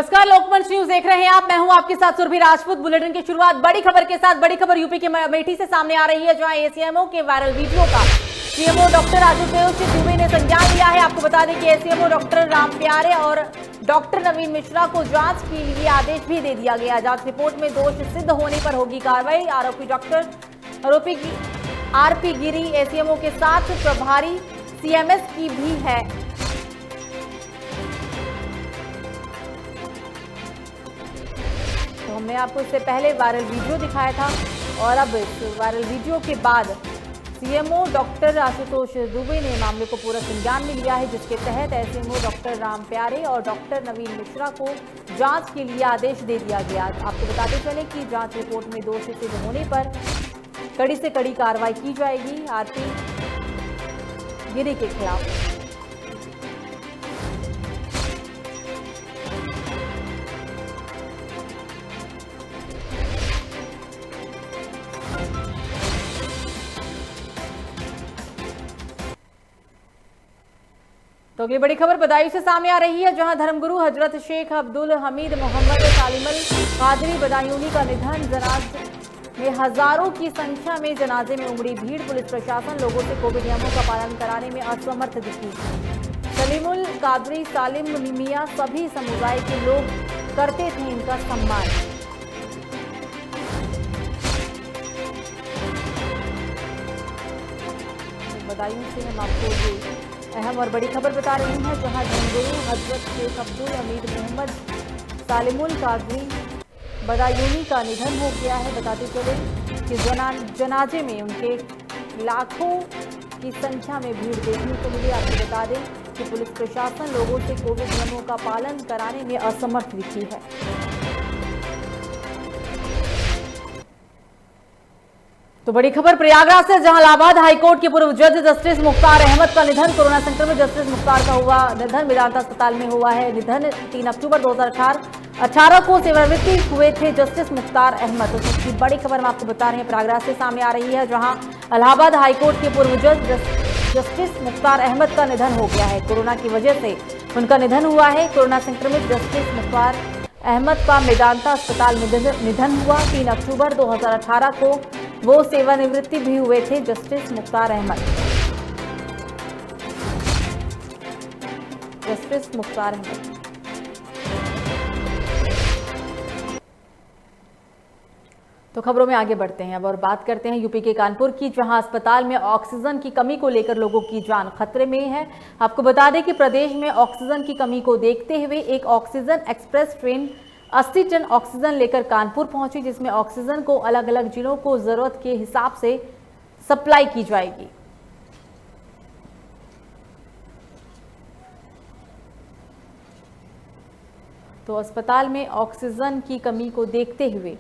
नमस्कार, लोकमंच न्यूज देख रहे हैं आप। मैं हूं आपके साथ सुरभि राजपूत। बुलेटिन की शुरुआत बड़ी खबर के साथ। बड़ी खबर यूपी के अमेठी से सामने आ रही है, जहां एसीएमओ के वायरल वीडियो का सीएमओ डॉक्टर आशुतोष दुबे ने संज्ञान लिया है। आपको बता दें कि एसीएमओ डॉक्टर राम प्यारे और डॉक्टर नवीन मिश्रा को जांच के लिए आदेश भी दे दिया गया। जांच रिपोर्ट में दोष सिद्ध होने पर होगी कार्रवाई। आरोपी आरपी गिरी एसीएमओ के साथ प्रभारी सीएमएस की भी है। तो हमने आपको इससे पहले वायरल वीडियो दिखाया था और अब इस वायरल वीडियो के बाद सीएमओ डॉक्टर आशुतोष दुबे ने मामले को पूरा संज्ञान में लिया है, जिसके तहत एसएमओ डॉक्टर राम प्यारे और डॉक्टर नवीन मिश्रा को जांच के लिए आदेश दे दिया गया। आपको बताते चले कि जांच रिपोर्ट में दोषी सिद्ध होने पर कड़ी से कड़ी कार्रवाई की जाएगी आरपी गिरी के खिलाफ। तो अगली बड़ी खबर बदायूं से सामने आ रही है, जहां धर्मगुरु हजरत शेख अब्दुल हमीद मोहम्मद सालिमल कादरी बदायूनी का निधन। जनाजे में हजारों की संख्या में जनाजे में उमड़ी भीड़। पुलिस प्रशासन लोगों से कोविड नियमों का पालन कराने में असमर्थ दिखी। सलीमुल कादरी सालिम मियां सभी समुदाय के लोग करते थे इनका सम्मान। बदायूं से हम आपको ये अहम और बड़ी खबर बता रही हैं, जहां धर्मगुरु हजरत शेख अब्दुल हमीद मोहम्मद सालिमुल कादरी बदायूनी का निधन हो गया है। बताते चले कि जनाजे में उनके लाखों की संख्या में भीड़ देखने को मिली। आपको बता दें कि पुलिस प्रशासन लोगों से कोविड नियमों का पालन कराने में असमर्थ दिखी है। तो बड़ी खबर प्रयागराज से, जहां इलाहाबाद हाईकोर्ट के पूर्व जज जस्टिस मुख्तार अहमद का निधन। कोरोना संक्रमित जस्टिस मुख्तार का हुआ निधन। मेदांता अस्पताल में हुआ है निधन। 3 अक्टूबर 2018 को सेवानिवृत्ति हुए थे जस्टिस मुख्तार अहमद। तो इसकी बड़ी खबर हम आपको बता रहे हैं, प्रयागराज से सामने आ रही है, जहां इलाहाबाद हाईकोर्ट के पूर्व जज जस्टिस मुख्तार अहमद का निधन हो गया है। कोरोना की वजह से उनका निधन हुआ है। कोरोना संक्रमित जस्टिस मुख्तार अहमद का मेदांता अस्पताल में निधन हुआ। 3 अक्टूबर 2018 को वो सेवानिवृत्ति भी हुए थे जस्टिस मुख्तार अहमद। जस्टिस मुख्तार अहमद। तो खबरों में आगे बढ़ते हैं अब और बात करते हैं यूपी के कानपुर की, जहां अस्पताल में ऑक्सीजन की कमी को लेकर लोगों की जान खतरे में है। आपको बता दें कि प्रदेश में ऑक्सीजन की कमी को देखते हुए एक oxygen express train 80 ton oxygen लेकर कानपुर पहुंची, जिसमें ऑक्सीजन को अलग अलग जिलों को जरूरत के हिसाब से सप्लाई की जाएगी। तो अस्पताल में ऑक्सीजन की कमी को देखते हुए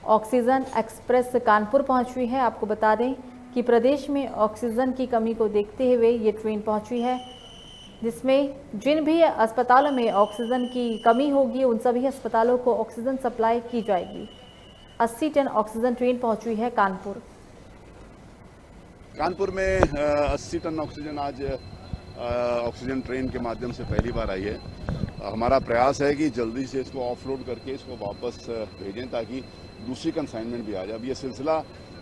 ऑक्सीजन एक्सप्रेस कानपुर पहुंची है। आपको बता दें कि प्रदेश में ऑक्सीजन की कमी को देखते हुए ये ट्रेन पहुंची है, जिसमें जिन भी अस्पतालों में ऑक्सीजन की कमी होगी उन सभी अस्पतालों को ऑक्सीजन सप्लाई की जाएगी। 80 टन ऑक्सीजन ट्रेन पहुंची है कानपुर। कानपुर में 80 टन ऑक्सीजन आज ऑक्सीजन ट्रेन के माध्यम से पहली बार आई है। हमारा प्रयास है कि जल्दी से इसको ऑफलोड करके इसको वापस भेजें, ताकि दूसरी कंसाइनमेंट भी आ जाए। अब ये सिलसिला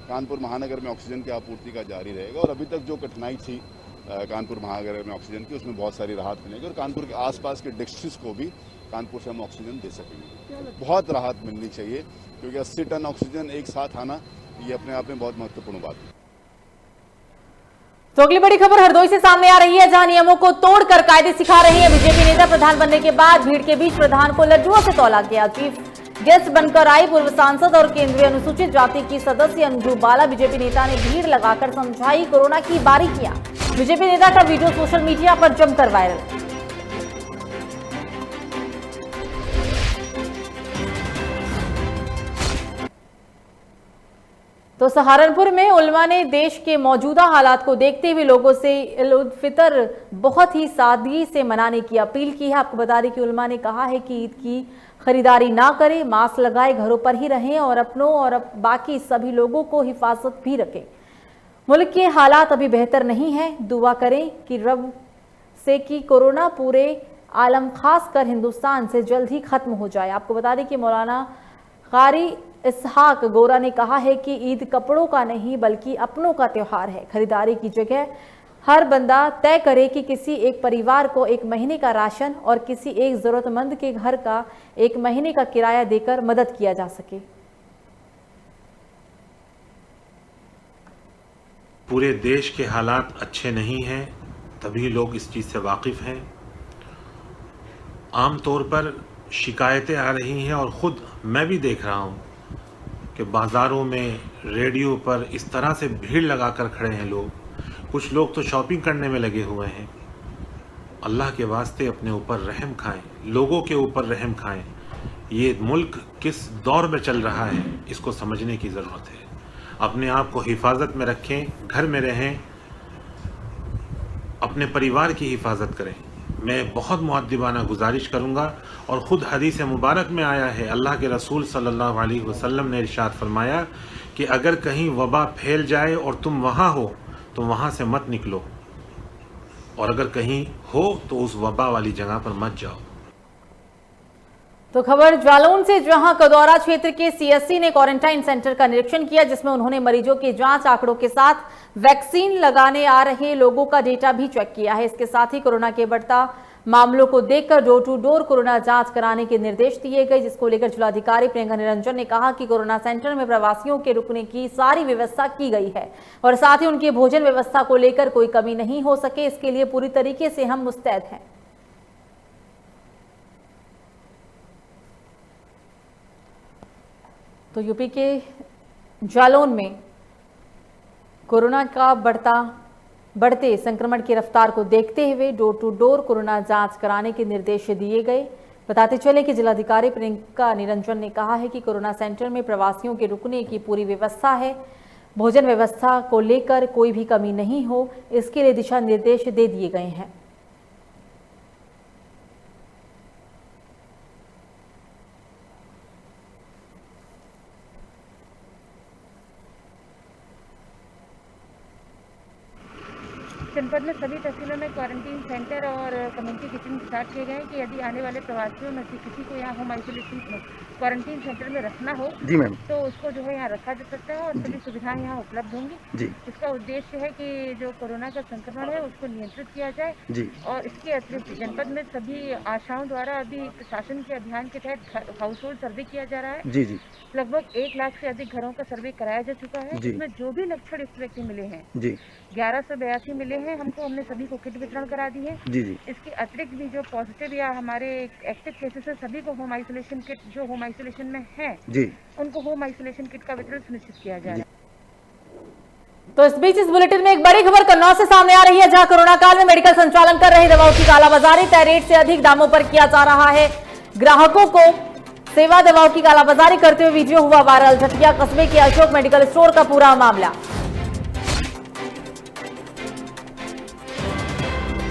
कानपुर महानगर में ऑक्सीजन की आपूर्ति का जारी रहेगा और अभी तक जो कठिनाई थी कानपुर महानगर में ऑक्सीजन की, उसमें बहुत सारी राहत मिलेगी और कानपुर के आसपास के डिस्ट्रिक्ट्स को भी कानपुर से हम ऑक्सीजन दे सकेंगे। बहुत राहत मिलनी चाहिए, क्योंकि 80 टन ऑक्सीजन एक साथ आना ये अपने आप में बहुत महत्वपूर्ण बात है। तो अगली बड़ी खबर हरदोई से सामने आ रही है, जहां नियमों को तोड़कर कायदे सिखा रही है बीजेपी नेता। प्रधान बनने के बाद भीड़ के बीच प्रधान को लड्डुओं से तौला गया। चीफ गेस्ट बनकर आई पूर्व सांसद और केंद्रीय अनुसूचित जाति की सदस्य अंजू बाला। बीजेपी नेता ने भीड़ लगाकर समझाई कोरोना की बारीकियां। बीजेपी नेता का वीडियो सोशल मीडिया पर जमकर वायरल। तो सहारनपुर में उलमा ने देश के मौजूदा हालात को देखते हुए लोगों से ईद उल फितर बहुत ही सादगी से मनाने की अपील की है। आपको बता दें कि उलमा ने कहा है कि ईद की खरीदारी ना करें, मास्क लगाए, घरों पर ही रहें और अपनों और बाकी सभी लोगों को हिफाजत भी रखें। मुल्क के हालात अभी बेहतर नहीं है। दुआ करें कि रब से कि कोरोना पूरे आलम खासकर हिंदुस्तान से जल्द ही खत्म हो जाए। आपको बता दें कि मौलाना कारी इसहाक गोरा ने कहा है कि ईद कपड़ों का नहीं बल्कि अपनों का त्योहार है। खरीदारी की जगह हर बंदा तय करे कि किसी एक परिवार को 1 महीने का राशन और किसी एक जरूरतमंद के घर का 1 महीने का किराया देकर मदद किया जा सके। पूरे देश के हालात अच्छे नहीं हैं, तभी लोग इस चीज़ से वाकिफ़ हैं। आमतौर पर शिकायतें आ रही हैं और ख़ुद मैं भी देख रहा हूँ कि बाज़ारों में, रेडियो पर इस तरह से भीड़ लगा कर खड़े हैं लोग। कुछ लोग तो शॉपिंग करने में लगे हुए हैं। अल्लाह के वास्ते अपने ऊपर रहम खाएं, लोगों के ऊपर रहम खाएं। ये मुल्क किस दौर में चल रहा है इसको समझने की ज़रूरत है। अपने आप को हिफाजत में रखें, घर में रहें, अपने परिवार की हिफाजत करें। मैं बहुत मुअद्दिबाना गुजारिश करूंगा और ख़ुद हदीस मुबारक में आया है, अल्लाह के रसूल सल्लल्लाहु अलैहि वसल्लम ने इरशाद फरमाया कि अगर कहीं वबा फैल जाए और तुम वहाँ हो तो वहाँ से मत निकलो, और अगर कहीं हो तो उस वबा वाली जगह पर मत जाओ। तो खबर जालौन से, जहां कदौरा क्षेत्र के सीएससी ने क्वारंटाइन सेंटर का निरीक्षण किया, जिसमें उन्होंने मरीजों के जांच आंकड़ों के साथ वैक्सीन लगाने आ रहे लोगों का डेटा भी चेक किया है। इसके साथ ही कोरोना के बढ़ता मामलों को देखकर डोर टू डोर कोरोना जांच कराने के निर्देश दिए गए, जिसको लेकर जिलाधिकारी प्रियंका निरंजन ने कहा कि कोरोना सेंटर में प्रवासियों के रुकने की सारी व्यवस्था की गई है और साथ ही उनकी भोजन व्यवस्था को लेकर कोई कमी नहीं हो सके, इसके लिए पूरी तरीके से हम मुस्तैद हैं। तो यूपी के जालौन में कोरोना का बढ़ते संक्रमण की रफ्तार को देखते हुए डोर टू डोर कोरोना जांच कराने के निर्देश दिए गए। बताते चले कि जिलाधिकारी प्रियंका निरंजन ने कहा है कि कोरोना सेंटर में प्रवासियों के रुकने की पूरी व्यवस्था है, भोजन व्यवस्था को लेकर कोई भी कमी नहीं हो, इसके लिए दिशा निर्देश दे दिए गए हैं। जनपद में सभी तहसीलों में क्वारंटीन सेंटर और कम्युनिटी किचन स्टार्ट किए गए हैं कि यदि आने वाले प्रवासियों में से किसी को यहाँ होम आइसोलेशन क्वारंटीन सेंटर में रखना हो जी मैम, तो उसको जो है यहाँ रखा जा सकता है और सभी सुविधाएं यहाँ उपलब्ध होंगी। जी इसका उद्देश्य है कि जो कोरोना का संक्रमण है उसको नियंत्रित किया जाए जी और इसके अतिरिक्त जनपद में सभी आशाओं द्वारा अभी प्रशासन के अभियान के तहत हाउस होल्ड सर्वे किया जा रहा है। जी जी लगभग 1 लाख से अधिक घरों का सर्वे कराया जा चुका है। जी। इसमें जो भी लक्षण इस व्यक्ति मिले हैं, जी 1182 मिले हैं हमको, हमने सभी को किट वितरण करा दी है। जी जी इसके अतिरिक्त भी जो पॉजिटिव या हमारे एक्टिव केसेस है सभी को होम आइसोलेशन किट, जो होम आइसोलेशन में है जी उनको होम आइसोलेशन किट का वितरण सुनिश्चित किया जा रहा है। तो इस बीच इस बुलेटिन में एक बड़ी खबर कन्नौज से सामने आ रही है, जहां कोरोना काल में मेडिकल संचालन कर रही दवाओं की कालाबाजारी, तय रेट से अधिक दामों पर किया जा रहा है। ग्राहकों को सेवा दवाओं की कालाबाजारी करते हुए वीडियो हुआ वायरल। झटिया कस्बे के अशोक मेडिकल स्टोर का पूरा मामला।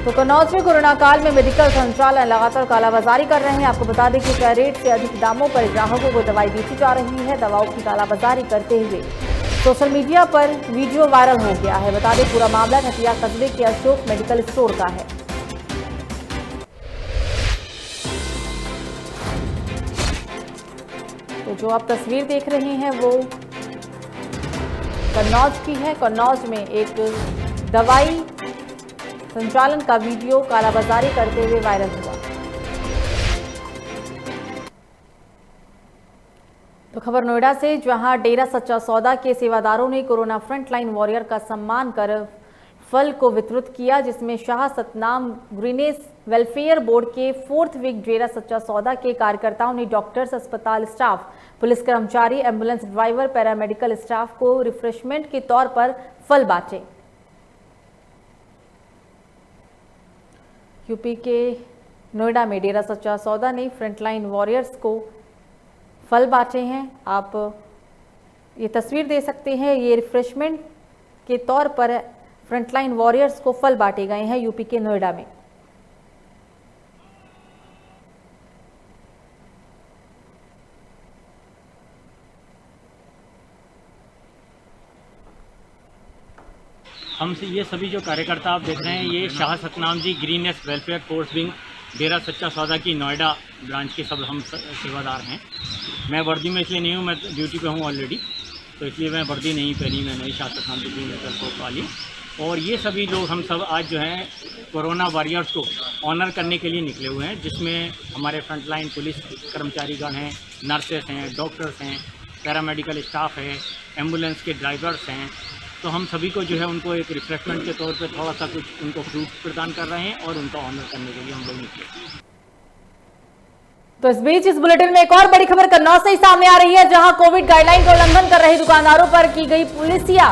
तो कन्नौज में कोरोना काल में मेडिकल संचालन लगातार कालाबाजारी कर रहे हैं। आपको बता दें कि तय रेट से अधिक दामों पर ग्राहकों को दवाई बेची जा रही है। दवाओं की कालाबाजारी करते हुए सोशल मीडिया पर वीडियो वायरल हो गया है। बता दें पूरा मामला झटिया कस्बे के अशोक मेडिकल स्टोर का है। तो जो आप तस्वीर देख रहे हैं वो कन्नौज की है। कन्नौज में एक दवाई संचालन का वीडियो कालाबाजारी करते हुए वायरल हुआ। तो खबर नोएडा से, जहां डेरा सच्चा सौदा के सेवादारों ने कोरोना फ्रंटलाइन वॉरियर का सम्मान कर फल को वितरित किया, जिसमें Shah Satnam greenish welfare board के 4th वीक डेरा सच्चा सौदा के कार्यकर्ताओं ने डॉक्टर्स, अस्पताल स्टाफ, पुलिस कर्मचारी, एम्बुलेंस ड्राइवर, पैरामेडिकल स्टाफ को रिफ्रेशमेंट के तौर पर फल बांटे। यूपी के नोएडा में डेरा सच्चा सौदा ने फ्रंटलाइन वॉरियर्स को फल बांटे हैं। आप ये तस्वीर दे सकते हैं, ये रिफ्रेशमेंट के तौर पर फ्रंटलाइन वॉरियर्स को फल बांटे गए हैं यूपी के नोएडा में। हमसे ये सभी जो कार्यकर्ता आप देख रहे हैं, ये Shah Satnam ji greenish welfare force wing डेरा सच्चा सौदा की नोएडा ब्रांच के सब हम सेवादार हैं। मैं वर्दी में इसलिए नहीं हूँ, मैं ड्यूटी पे हूँ ऑलरेडी, तो इसलिए मैं वर्दी नहीं पहनी, मैं नई शासक शांति प्रिय वाली। और ये सभी लोग हम सब आज जो हैं कोरोना वॉरियर्स को ऑनर करने के लिए निकले हुए हैं, जिसमें हमारे फ्रंटलाइन पुलिस कर्मचारीगण हैं, नर्सेस हैं, डॉक्टर्स हैं, पैरामेडिकल स्टाफ है, एम्बुलेंस के ड्राइवर्स हैं। तो हम सभी को जो है उनको एक रिफ्रेशमेंट के तौर पे थोड़ा सा कुछ उनको फ्रूट प्रदान कर रहे हैं और उनका ऑनर करने के लिए हम लोग निकले। तो इस बीच इस बुलेटिन में एक और बड़ी खबर कन्नौज से ही सामने आ रही है, जहां कोविड गाइडलाइन का उल्लंघन कर रहे दुकानदारों पर की गई पुलिसिया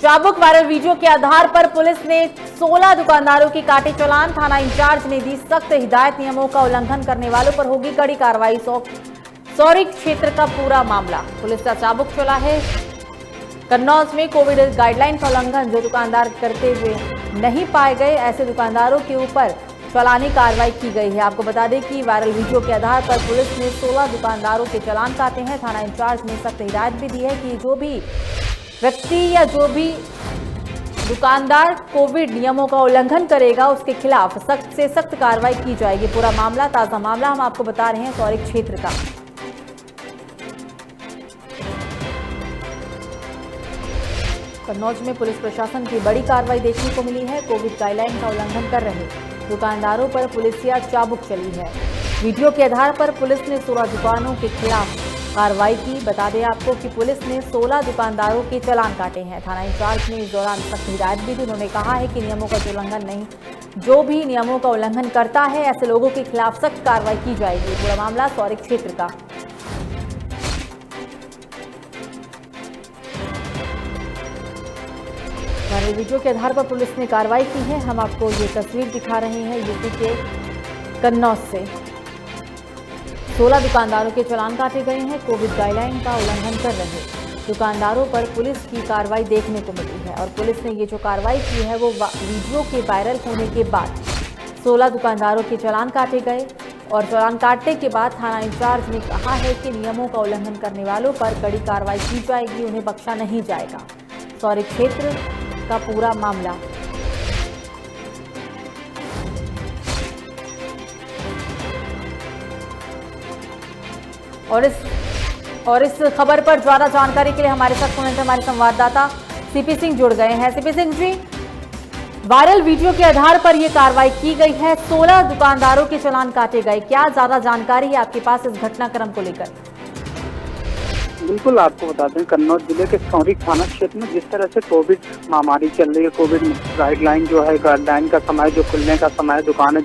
चाबुक। वायरल वीडियो के आधार पर पुलिस ने 16 दुकानदारों की काटे चालान। थाना इंचार्ज ने दी सख्त हिदायत, नियमों का उल्लंघन करने वालों पर होगी कड़ी कार्रवाई। सौरी क्षेत्र का पूरा मामला पुलिस का चाबुक चला है। कन्नौज में कोविड गाइडलाइन का उल्लंघन जो दुकानदार करते हुए नहीं पाए गए, ऐसे दुकानदारों के ऊपर चालानी कार्रवाई की गई है। आपको बता दें कि वायरल वीडियो के आधार पर पुलिस ने 16 दुकानदारों के चालान काटे हैं। थाना इंचार्ज ने सख्त हिदायत भी दी है कि जो भी व्यक्ति या जो भी दुकानदार कोविड नियमों का उल्लंघन करेगा उसके खिलाफ सख्त से सख्त कार्रवाई की जाएगी। पूरा मामला, ताजा मामला हम आपको बता रहे हैं सौरी क्षेत्र का। कन्नौज में पुलिस प्रशासन की बड़ी कार्रवाई देखने को मिली है। कोविड गाइडलाइन का उल्लंघन कर रहे दुकानदारों पर पुलिसिया चाबुक चली है। वीडियो के आधार पर पुलिस ने 16 दुकानों के खिलाफ कार्रवाई की। बता दें आपको कि पुलिस ने 16 दुकानदारों के चालान काटे हैं। थाना इंचार्ज ने इस दौरान सख्त हिदायत भी दी। उन्होंने कहा है कि नियमों का जो भी नियमों का उल्लंघन करता है ऐसे लोगों के खिलाफ सख्त कार्रवाई की जाएगी। पूरा मामला सौरी क्षेत्र का। वायरल वीडियो के आधार पर पुलिस ने कार्रवाई की है। हम आपको ये तस्वीर दिखा रहे हैं यूपी के कन्नौज से। 16 दुकानदारों के चालान काटे गए हैं। कोविड गाइडलाइन का उल्लंघन कर रहे दुकानदारों पर पुलिस की कार्रवाई देखने को मिली है। और पुलिस ने ये जो कार्रवाई की है वो वीडियो के वायरल होने के बाद 16 दुकानदारों के चालान काटे गए। और चालान काटने के बाद थाना इंचार्ज ने कहा है कि नियमों का उल्लंघन करने वालों पर कड़ी कार्रवाई की जाएगी, उन्हें बख्शा नहीं जाएगा। सौरी क्षेत्र का पूरा मामला। और इस खबर पर ज्यादा जानकारी के लिए हमारे साथ हमारे संवाददाता सीपी सिंह जुड़ गए हैं। CP Singh ji, viral video के आधार पर यह कार्रवाई की गई है, 16 दुकानदारों के चालान काटे गए, क्या ज्यादा जानकारी है आपके पास इस घटनाक्रम को लेकर? बिल्कुल, आपको बता दें कन्नौज जिले के सौरी थाना क्षेत्र में जिस तरह से कोविड महामारी चल रही है, कोविड गाइडलाइन जो है, गाइडलाइन का समय जो खुलने का समय, दुकान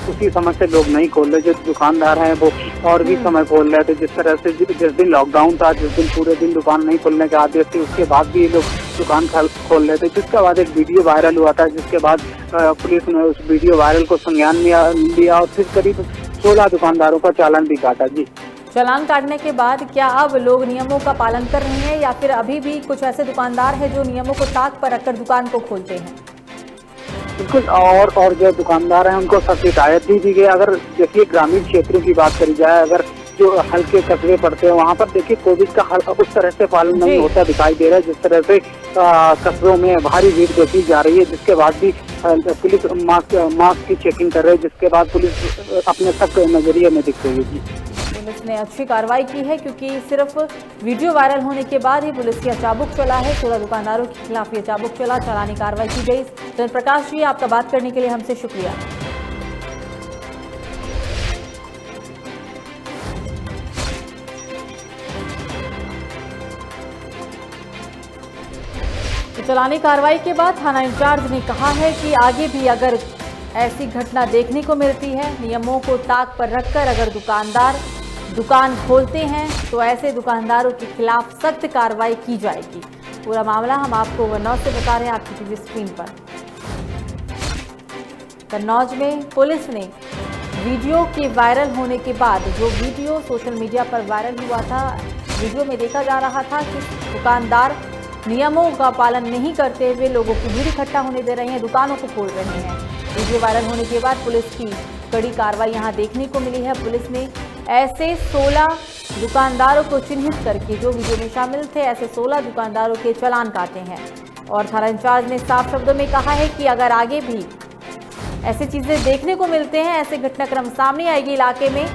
उसी समय से लोग नहीं खोल रहे, जो दुकानदार हैं वो और भी समय खोल रहे थे। जिस तरह से जिस दिन लॉकडाउन था, जिस दिन पूरे दिन दुकान नहीं खोलने के आदेश थे, उसके बाद भी ये लोग दुकान खोल रहे थे। जिसके बाद एक वीडियो वायरल हुआ था, जिसके बाद पुलिस ने उस वीडियो वायरल को संज्ञान में लिया और फिर करीब 16 दुकानदारों का चालान भी काटा। जी, चालान काटने के बाद क्या अब लोग नियमों का पालन कर रहे हैं या फिर अभी भी कुछ ऐसे दुकानदार हैं जो नियमों को ताक पर रखकर दुकान को खोलते हैं? बिल्कुल, और जो दुकानदार हैं उनको सख्त हिदायत दी गई। अगर देखिए ग्रामीण क्षेत्रों की बात करी जाए, अगर जो हल्के कस्बे पड़ते हैं वहाँ पर देखिए कोविड का उस तरह से पालन नहीं होता दिखाई दे रहा है जिस तरह से कस्बों में भारी भीड़ देखी जा रही है। जिसके बाद भी पुलिस मास्क की चेकिंग कर रही है, जिसके बाद पुलिस अपने सख्त नजरिए में दिख रही है। जी, पुलिस ने अच्छी कार्रवाई की है क्योंकि सिर्फ वीडियो वायरल होने के बाद ही पुलिस का चाबुक चला है। 16 दुकानदारों के खिलाफ ये चाबुक चला, चालानी कार्रवाई की गई। चंद्र प्रकाश जी, आपका बात करने के लिए हमसे शुक्रिया। तो चालानी कार्रवाई के बाद थाना इंचार्ज ने कहा है कि आगे भी अगर ऐसी घटना देखने को मिलती है, नियमों को ताक पर रखकर अगर दुकानदार दुकान खोलते हैं तो ऐसे दुकानदारों के खिलाफ सख्त कार्रवाई की जाएगी। पूरा मामला हम आपको कन्नौज से बता रहे हैं आपकी टीवी स्क्रीन पर। कन्नौज में पुलिस ने वीडियो के वायरल होने के बाद, जो वीडियो सोशल मीडिया पर वायरल हुआ था, वीडियो में देखा जा रहा था कि दुकानदार नियमों का पालन नहीं करते हुए लोगों की भीड़ इकट्ठा होने दे रहे हैं, दुकानों को खोल रहे हैं। वीडियो वायरल होने के बाद पुलिस की कड़ी कार्रवाई यहां देखने को मिली है। पुलिस ने ऐसे 16 दुकानदारों को चिन्हित करके, जो वीडियो में शामिल थे, ऐसे 16 दुकानदारों के चालान काटे हैं। और थाना इंचार्ज ने साफ शब्दों में कहा है कि अगर आगे भी ऐसी चीजें देखने को मिलते हैं, ऐसे घटनाक्रम सामने आएगी इलाके में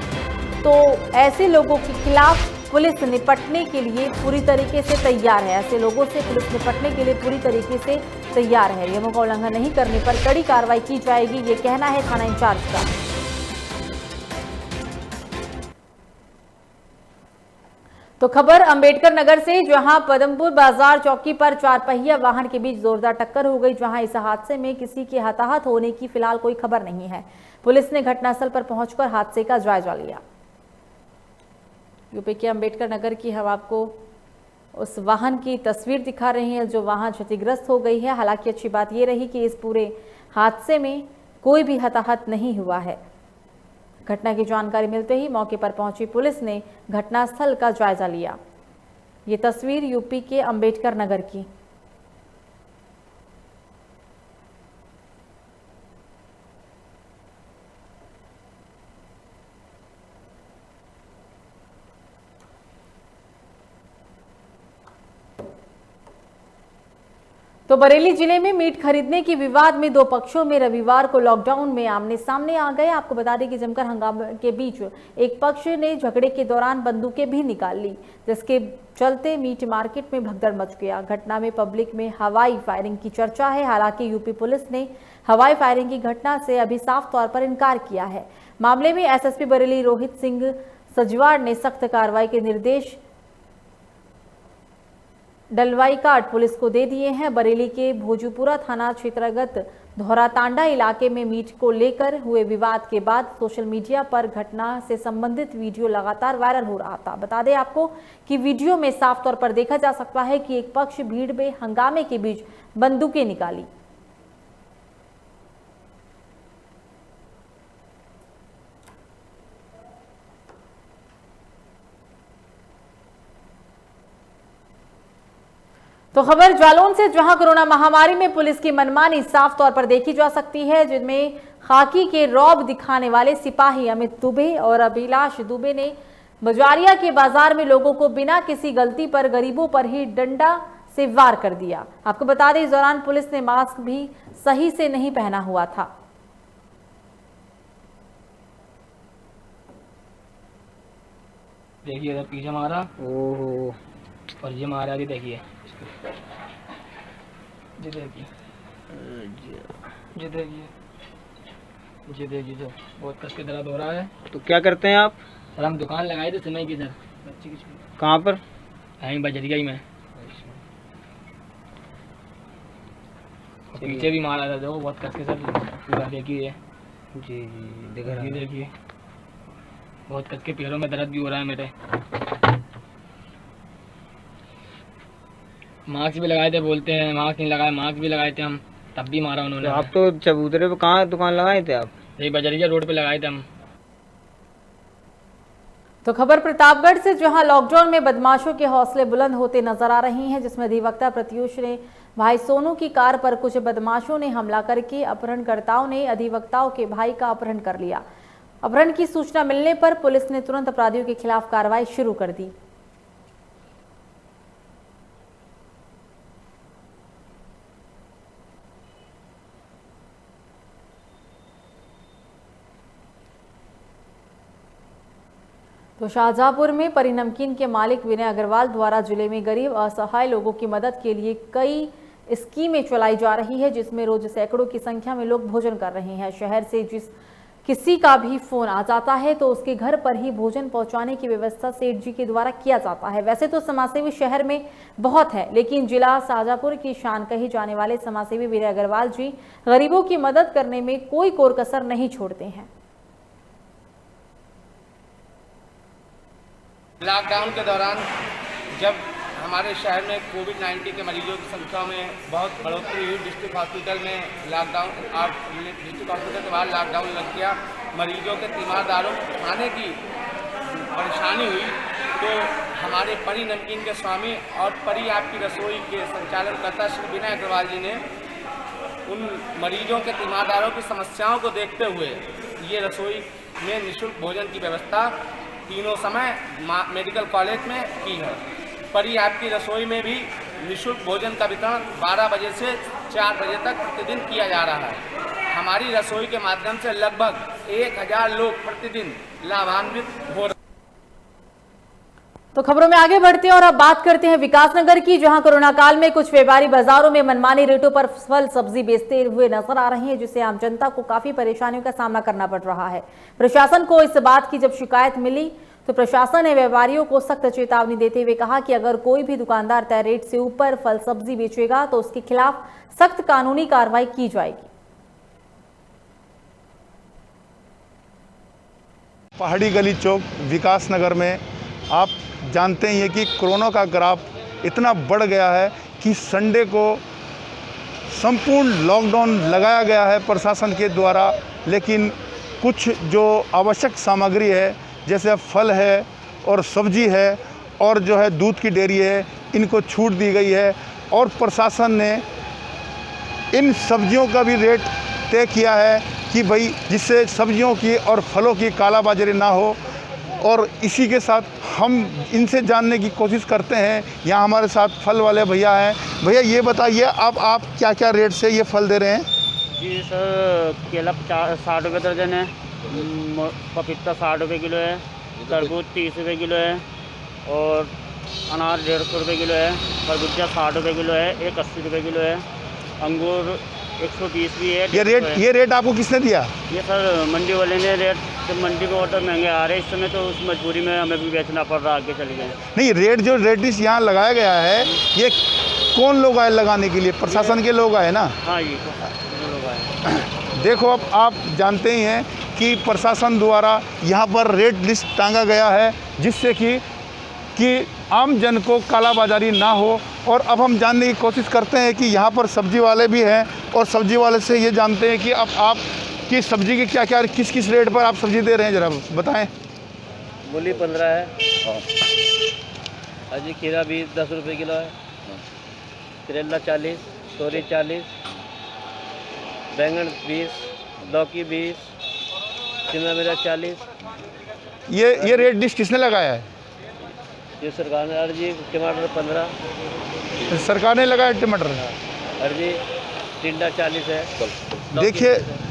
तो ऐसे लोगों के खिलाफ पुलिस निपटने के लिए पूरी तरीके से तैयार है। ऐसे लोगों से पुलिस निपटने के लिए पूरी तरीके से तैयार है। नियमों का उल्लंघन नहीं करने पर कड़ी कार्रवाई की जाएगी, ये कहना है थाना इंचार्ज का। तो खबर अंबेडकर नगर से, जहां पदमपुर बाजार चौकी पर 4 पहिया वाहन के बीच जोरदार टक्कर हो गई। जहां इस हादसे में किसी के हताहत होने की फिलहाल कोई खबर नहीं है। पुलिस ने घटनास्थल पर पहुंचकर हादसे का जायजा लिया। यूपी के अंबेडकर नगर की हम आपको उस वाहन की तस्वीर दिखा रहे हैं जो वाहन क्षतिग्रस्त हो गई है। हालांकि अच्छी बात यह रही कि इस पूरे हादसे में कोई भी हताहत नहीं हुआ है। घटना की जानकारी मिलते ही मौके पर पहुंची पुलिस ने घटनास्थल का जायजा लिया। ये तस्वीर यूपी के अंबेडकर नगर की। तो बरेली जिले में मीट खरीदने के विवाद में 2 पक्षों में रविवार को लॉकडाउन में आमने सामने आ गए। आपको बता दें कि जमकर हंगामे के बीच एक पक्ष ने झगड़े के दौरान बंदूकें भी निकाल ली, जिसके चलते मीट मार्केट में भगदड़ मच गया। घटना में पब्लिक में हवाई फायरिंग की चर्चा है। हालांकि यूपी पुलिस ने हवाई फायरिंग की घटना से अभी साफ तौर पर इनकार किया है। मामले में एसएसपी बरेली रोहित सिंह सजवाड़ ने सख्त कार्रवाई के निर्देश डलवाईकाट पुलिस को दे दिए हैं। बरेली के भोजूपुरा थाना क्षेत्रगत धौरातांडा इलाके में मीट को लेकर हुए विवाद के बाद सोशल मीडिया पर घटना से संबंधित वीडियो लगातार वायरल हो रहा था। बता दें आपको कि वीडियो में साफ तौर पर देखा जा सकता है कि एक पक्ष भीड़ में हंगामे के बीच बंदूकें निकाली। तो खबर जालौन से, जहां कोरोना महामारी में पुलिस की मनमानी साफ तौर पर देखी जा सकती है, जिनमें खाकी के रौब दिखाने वाले सिपाही अमित दुबे और अभिलाष दुबे ने बजारिया के बाजार में लोगों को बिना किसी गलती पर गरीबों पर ही डंडा से वार कर दिया। आपको बता दें इस दौरान पुलिस ने मास्क भी सही से नहीं पहना हुआ था। देखिए इधर पीछे मारा, ओहो, और ये मारा भी देखिए, जी देखिए, जी देखिए, जी देखिए, जो बहुत कस के दर्द हो रहा है। तो क्या करते हैं आप? सर हम दुकान लगाए थे सिमई की इधर। कहाँ पर? यहीं बजरिया ही में। पीछे भी मारा था, जो बहुत कस के सर पूरा देखिए। जी जी देख रहा ये देखिए, बहुत कस के पैरों में दर्द भी हो रहा है मेरे। मास्क भी लगाए थे, बोलते हैं मास्क नहीं लगाए, मास्क भी लगाए थे हम, तब भी मारा उन्होंने। तो आप तो चबूतरे पे कहाँ दुकान लगाए थे आप? यही बजरिया रोड पे लगाए थे हम। तो खबर प्रतापगढ़ से, जहां लॉकडाउन में बदमाशों के हौसले बुलंद होते नजर आ रही हैं, जिसमें अधिवक्ता प्रत्युष ने भाई सोनू की कार पर कुछ बदमाशों ने हमला करके अपहरणकर्ताओं ने अधिवक्ताओं के भाई का अपहरण कर लिया। अपहरण की सूचना मिलने पर पुलिस ने तुरंत अपराधियों के खिलाफ कार्रवाई शुरू कर दी। तो शाहजहांपुर में परी नमकीन के मालिक विनय अग्रवाल द्वारा जिले में गरीब असहाय लोगों की मदद के लिए कई स्कीमें चलाई जा रही है, जिसमें रोज सैकड़ों की संख्या में लोग भोजन कर रहे हैं। शहर से जिस किसी का भी फोन आ जाता है तो उसके घर पर ही भोजन पहुंचाने की व्यवस्था सेठ जी के द्वारा किया जाता है। वैसे तो समाजसेवी शहर में बहुत है, लेकिन जिला शाहजहांपुर की शान कही जाने वाले समाजसेवी विनय अग्रवाल जी गरीबों की मदद करने में कोई कोर कसर नहीं छोड़ते हैं। लॉकडाउन के दौरान जब हमारे शहर में कोविड-19 के मरीजों की संख्या में बहुत बढ़ोतरी हुई, डिस्ट्रिक्ट हॉस्पिटल में लॉकडाउन और डिस्ट्रिक्ट हॉस्पिटल के बाद लॉकडाउन लग गया, मरीजों के तीमारदारों को खाने की परेशानी हुई, तो हमारे परी नमकीन के स्वामी और परी आपकी रसोई के संचालनकर्ता श्री विनय अग्रवाल जी ने उन मरीजों के तीमारदारों की समस्याओं को देखते हुए ये रसोई में निःशुल्क भोजन की व्यवस्था तीनों समय मेडिकल कॉलेज में की है। परी आपकी रसोई में भी निःशुल्क भोजन का वितरण 12 बजे से 4 बजे तक प्रतिदिन किया जा रहा है। हमारी रसोई के माध्यम से लगभग 1000 लोग प्रतिदिन लाभान्वित हो रहे। तो खबरों में आगे बढ़ते हैं और अब बात करते हैं विकासनगर की, जहां कोरोना काल में कुछ व्यापारी बाजारों में मनमानी रेटों पर फल सब्जी बेचते हुए नजर आ रहे हैं, जिससे आम जनता को काफी परेशानियों का सामना करना पड़ रहा है। प्रशासन को इस बात की जब शिकायत मिली तो प्रशासन ने व्यापारियों को सख्त चेतावनी देते हुए कहा कि अगर कोई भी दुकानदार तय रेट से ऊपर फल सब्जी बेचेगा तो उसके खिलाफ सख्त कानूनी कार्रवाई की जाएगी। पहाड़ी गली चौक विकासनगर में आप जानते ही हैं कि कोरोना का ग्राफ इतना बढ़ गया है कि संडे को संपूर्ण लॉकडाउन लगाया गया है प्रशासन के द्वारा, लेकिन कुछ जो आवश्यक सामग्री है जैसे फल है और सब्जी है और जो है दूध की डेयरी है, इनको छूट दी गई है और प्रशासन ने इन सब्जियों का भी रेट तय किया है कि भाई जिससे सब्जियों की और फलों की कालाबाजारी ना हो। और इसी के साथ हम इनसे जानने की कोशिश करते हैं। यहाँ हमारे साथ फल वाले भैया हैं। भैया ये बताइए आप क्या क्या रेट से ये फल दे रहे हैं? जी सर, केला 60 रुपये दर्जन है, पपीता 60 रुपये किलो है, तरबूज 30 रुपये किलो है और अनार 150 रुपये किलो है, खरबूजा 60 रुपये किलो है, एक 80 रुपये किलो है, अंगूर 120 भी है। ये रेट आपको किसने दिया? ये सर मंडी वाले ने रेट, जब मंडी में ऑर्डर महंगे आ रहे हैं इस समय तो उस मजबूरी में हमें भी बेचना पड़ रहा है, आगे चले गए। नहीं, रेट जो रेटिस यहाँ लगाया गया है ये कौन लोग आए लगाने के लिए? प्रशासन के लोग आए ना? हाँ जी, लोग आए। देखो अब आप जानते ही हैं कि प्रशासन द्वारा यहाँ पर रेट लिस्ट टांगा गया है जिससे कि आम जन को कालाबाजारी ना हो। और अब हम जानने की कोशिश करते हैं कि यहाँ पर सब्जी वाले भी हैं और सब्जी वाले से ये जानते हैं कि अब आप की सब्जी के क्या किस रेट पर आप सब्जी दे रहे हैं, ज़रा बताएं। मूली 15 है, अजी खीरा भी 10 रुपये किलो है, करेला 40, तोरी 40, बैंगन 20, लौकी 20, शिमला मिर्च 40। ये रेट लिस्ट किसने लगाया है? ये सरकार ने। अर्जी टमाटर 15 सरकार ने लगाया टमाटर। अर्जी टिंडा 40 है।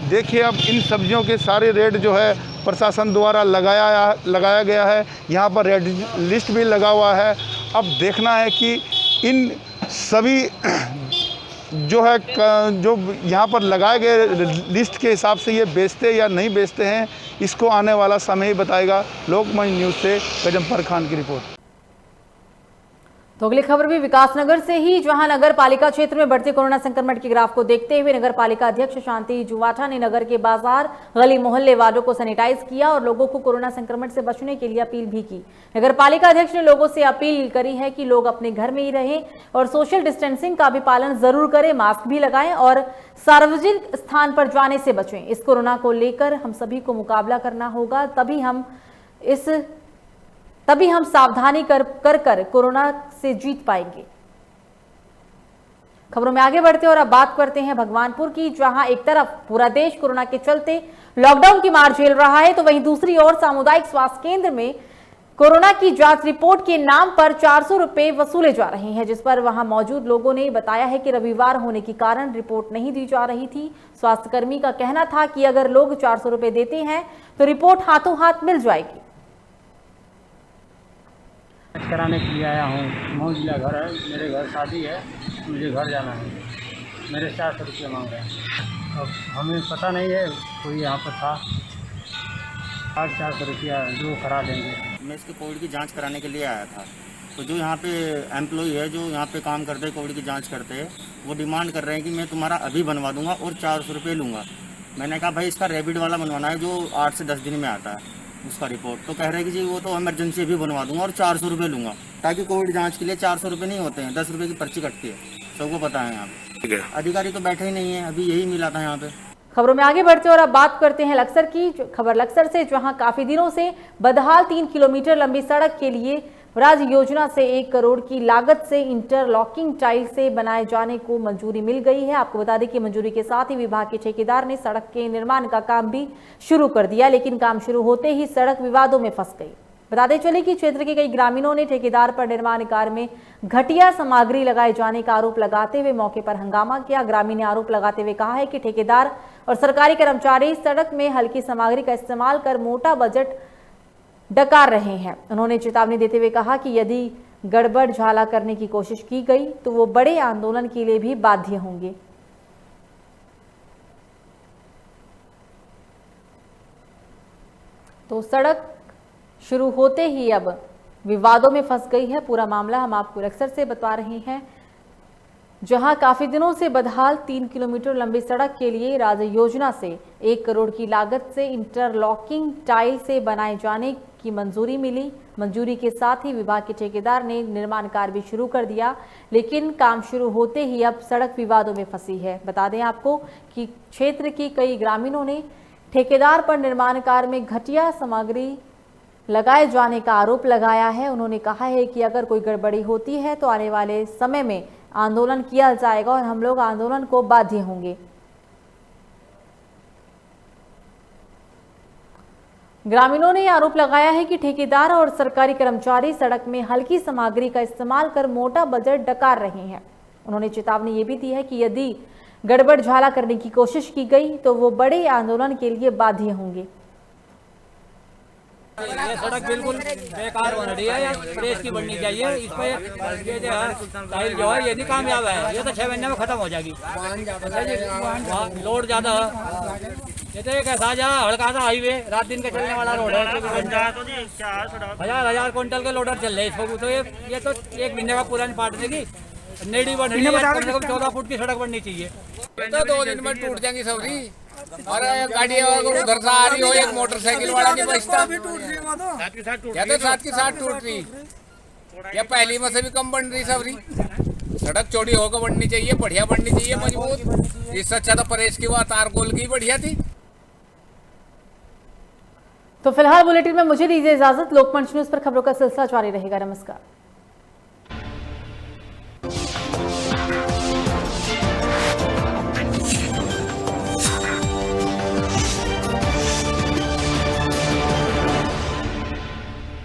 देखिए अब इन सब्जियों के सारे रेट जो है प्रशासन द्वारा लगाया गया है। यहाँ पर रेट लिस्ट भी लगा हुआ है। अब देखना है कि इन सभी जो यहाँ पर लगाए गए लिस्ट के हिसाब से ये बेचते या नहीं बेचते हैं, इसको आने वाला समय ही बताएगा। लोकमंच न्यूज़ से गजम्फर खान की रिपोर्ट। तो अगली खबर भी विकासनगर से ही, जहां नगर पालिका क्षेत्र में बढ़ते कोरोना संक्रमण के ग्राफ को देखते हुए नगर पालिका अध्यक्ष शांति जुवाठा ने नगर के बाजार, गली मोहल्ले वालों को सैनिटाइज किया और लोगों को कोरोना संक्रमण से बचने के लिए अपील भी की। नगर पालिका अध्यक्ष ने लोगों से अपील करी है कि लोग अपने घर में ही रहें और सोशल डिस्टेंसिंग का भी पालन जरूर करें, मास्क भी लगाएं और सार्वजनिक स्थान पर जाने से बचें। इस कोरोना को लेकर हम सभी को मुकाबला करना होगा, तभी हम सावधानी कर कोरोना से जीत पाएंगे। खबरों में आगे बढ़ते और अब बात करते हैं भगवानपुर की, जहां एक तरफ पूरा देश कोरोना के चलते लॉकडाउन की मार झेल रहा है तो वहीं दूसरी ओर सामुदायिक स्वास्थ्य केंद्र में कोरोना की जांच रिपोर्ट के नाम पर 400 रुपए वसूले जा रहे हैं, जिस पर वहां मौजूद लोगों ने बताया है कि रविवार होने के कारण रिपोर्ट नहीं दी जा रही थी। स्वास्थ्यकर्मी का कहना था कि अगर लोग 400 रुपए देते हैं तो रिपोर्ट हाथों हाथ मिल जाएगी। कराने के लिए आया हूँ। मऊ जिला घर है, मेरे घर शादी है, मुझे घर जाना है। मेरे 400 रुपये मांग रहे हैं। अब हमें पता नहीं है, कोई यहाँ पर था, 400 रुपया जो करा देंगे। मैं इसके कोविड की जांच कराने के लिए आया था, तो जो यहाँ पे एम्प्लॉय है जो यहाँ पे काम करते हैं, कोविड की जांच करते हैं, वो डिमांड कर रहे हैं कि मैं तुम्हारा अभी बनवा दूंगा और 400 रुपये लूँगा। मैंने कहा भाई इसका रैबिड वाला बनवाना है जो 8 से 10 दिन में आता है उसका रिपोर्ट। तो कह रहे हैं कि जी वो तो इमरजेंसी भी बनवा दूंगा और 400 रुपये लूँगा, ताकि कोविड जांच के लिए 400 रुपये नहीं होते हैं, 10 रुपये की पर्ची कटती है। सबको पता है यहाँ पे। अधिकारी तो बैठे ही नहीं है, अभी यही मिला था यहाँ पे। खबरों में आगे बढ़ते और अब बात करते हैं लक्सर की खबर। लक्सर से, जहां काफी दिनों से बदहाल 3 किलोमीटर लंबी सड़क के लिए राज्य योजना से 1 करोड़ की लागत से इंटरलॉकिंग टाइल से बनाए जाने को मंजूरी मिल गई है। आपको बता दें कि मंजूरी के साथ ही विभाग के ठेकेदार ने सड़क के निर्माण का काम भी शुरू कर दिया, लेकिन काम शुरू होते ही सड़क विवादों में फंस गई। बताते चले कि क्षेत्र के कई ग्रामीणों ने ठेकेदार पर निर्माण कार्य में घटिया सामग्री लगाए जाने का आरोप लगाते हुए मौके पर हंगामा किया। ग्रामीण ने आरोप लगाते हुए कहा है कि ठेकेदार और सरकारी कर्मचारी सड़क में हल्की सामग्री का इस्तेमाल कर मोटा बजट डकार रहे हैं। उन्होंने चेतावनी देते हुए कहा कि यदि गड़बड़ झाला करने की कोशिश की गई तो वो बड़े आंदोलन के लिए भी बाध्य होंगे। तो सड़क शुरू होते ही अब विवादों में फंस गई है। पूरा मामला हम आपको अक्सर से बता रहे हैं, जहां काफी दिनों से बदहाल 3 किलोमीटर लंबी सड़क के लिए राज्य योजना से 1 करोड़ की लागत से इंटरलॉकिंग टाइल से बनाए जाने की मंजूरी मिली। मंजूरी के साथ ही विभाग के ठेकेदार ने निर्माण कार्य भी शुरू कर दिया, लेकिन काम शुरू होते ही अब सड़क विवादों में फंसी है। बता दें आपको कि क्षेत्र के कई ग्रामीणों ने ठेकेदार पर निर्माण कार्य में घटिया सामग्री लगाए जाने का आरोप लगाया है। उन्होंने कहा है कि अगर कोई गड़बड़ी होती है तो आने वाले समय में आंदोलन किया जाएगा और हम लोग आंदोलन को बाध्य होंगे। ग्रामीणों ने आरोप लगाया है कि ठेकेदार और सरकारी कर्मचारी सड़क में हल्की सामग्री का इस्तेमाल कर मोटा बजट डकार रहे हैं। उन्होंने चेतावनी ये भी दी है कि यदि गड़बड़ झाला करने की कोशिश की गई तो वो बड़े आंदोलन के लिए बाध्य होंगे। ये सड़क बिल्कुल बेकार बन रही है, प्रेस की बननी चाहिए। इस पे ये जो है ये नहीं कामयाब है, ये तो 6 महीने में खत्म हो जाएगी। लोड ज्यादा है, ये तो एक ऐसा हड़का था हाईवे, रात दिन का चलने वाला रोड है। 1000 क्विंटल के लोडर चल रहे हैं। तो ये तो 1 महीने का पुरानी पार्ट देगी। नेडी बन रही है, कम से कम 14 फुट की सड़क बननी चाहिए। तो 2 दिन में टूट जाएंगी सबरी। और गाड़ी अगर उधर से आ रही हो, एक मोटरसाइकिल वाला नहीं बचता, या तो साथ की साथ टूट रही, या पहली में से भी कम बन रही सबरी। सड़क चौड़ी होकर बननी चाहिए, बढ़िया बननी चाहिए, मजबूत। इससे अच्छा तो परेश की बात तारकोल की बढ़िया थी। तो फिलहाल बुलेटिन में मुझे दीजिए इजाजत। लोकमंच न्यूज पर खबरों का सिलसिला जारी रहेगा। नमस्कार।